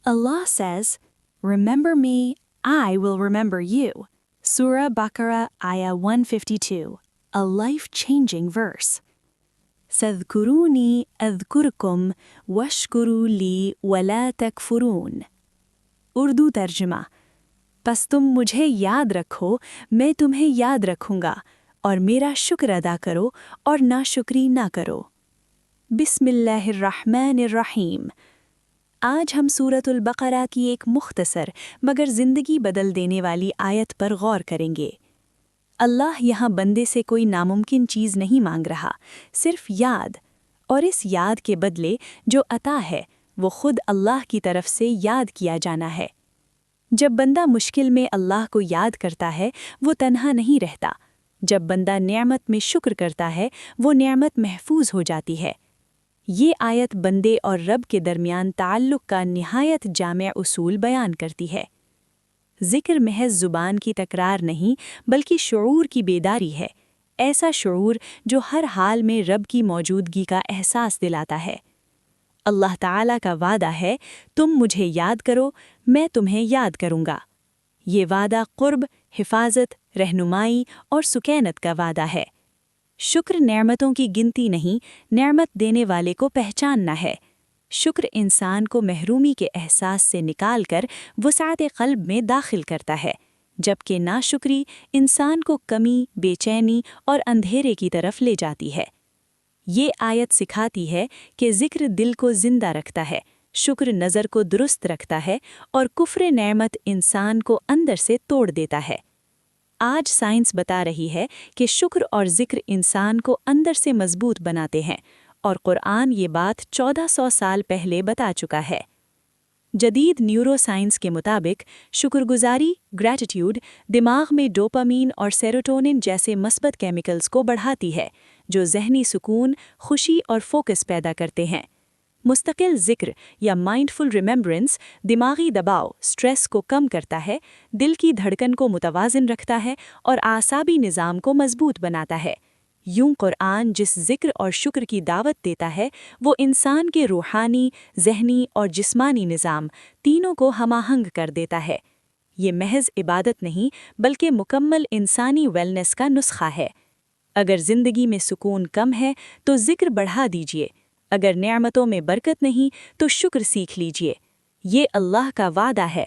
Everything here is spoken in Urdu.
Allah says, "Remember me, I will remember you." Surah Baqarah, Ayah 152, a life-changing verse. سَذْكُرُونِي أَذْكُرْكُمْ وَاشْكُرُوا لِي وَلَا تَكْفُرُونَ. اردو ترجمہ: پس تم مجھے یاد رکھو، میں تمہیں یاد رکھوں گا، اور میرا شکر ادا کرو اور ناشکری نہ کرو۔ بسم اللہ الرحمن الرحیم۔ آج ہم سورۃ البقرہ کی ایک مختصر مگر زندگی بدل دینے والی آیت پر غور کریں گے۔ اللہ یہاں بندے سے کوئی ناممکن چیز نہیں مانگ رہا، صرف یاد، اور اس یاد کے بدلے جو عطا ہے وہ خود اللہ کی طرف سے یاد کیا جانا ہے۔ جب بندہ مشکل میں اللہ کو یاد کرتا ہے وہ تنہا نہیں رہتا، جب بندہ نعمت میں شکر کرتا ہے وہ نعمت محفوظ ہو جاتی ہے۔ یہ آیت بندے اور رب کے درمیان تعلق کا نہایت جامع اصول بیان کرتی ہے۔ ذکر محض زبان کی تکرار نہیں بلکہ شعور کی بیداری ہے، ایسا شعور جو ہر حال میں رب کی موجودگی کا احساس دلاتا ہے۔ اللہ تعالیٰ کا وعدہ ہے، تم مجھے یاد کرو، میں تمہیں یاد کروں گا۔ یہ وعدہ قرب، حفاظت، رہنمائی اور سکینت کا وعدہ ہے۔ شکر نعمتوں کی گنتی نہیں، نعمت دینے والے کو پہچاننا ہے۔ شکر انسان کو محرومی کے احساس سے نکال کر وسعت قلب میں داخل کرتا ہے، جبکہ ناشکری انسان کو کمی، بے چینی اور اندھیرے کی طرف لے جاتی ہے۔ یہ آیت سکھاتی ہے کہ ذکر دل کو زندہ رکھتا ہے، شکر نظر کو درست رکھتا ہے، اور کفر نعمت انسان کو اندر سے توڑ دیتا ہے۔ آج سائنس بتا رہی ہے کہ شکر اور ذکر انسان کو اندر سے مضبوط بناتے ہیں، اور قرآن یہ بات 1400 سال پہلے بتا چکا ہے۔ جدید نیورو سائنس کے مطابق شکر گزاری، گریٹیٹیوڈ، دماغ میں ڈوپامین اور سیروٹونن جیسے مثبت کیمیکلز کو بڑھاتی ہے، جو ذہنی سکون، خوشی اور فوکس پیدا کرتے ہیں۔ مستقل ذکر یا مائنڈفل ریممبرنس دماغی دباؤ، سٹریس کو کم کرتا ہے، دل کی دھڑکن کو متوازن رکھتا ہے اور اعصابی نظام کو مضبوط بناتا ہے۔ یوں قرآن جس ذکر اور شکر کی دعوت دیتا ہے وہ انسان کے روحانی، ذہنی اور جسمانی نظام تینوں کو ہم آہنگ کر دیتا ہے۔ یہ محض عبادت نہیں بلکہ مکمل انسانی ویلنس کا نسخہ ہے۔ اگر زندگی میں سکون کم ہے تو ذکر بڑھا دیجیے، اگر نعمتوں میں برکت نہیں تو شکر سیکھ لیجیے۔ یہ اللہ کا وعدہ ہے،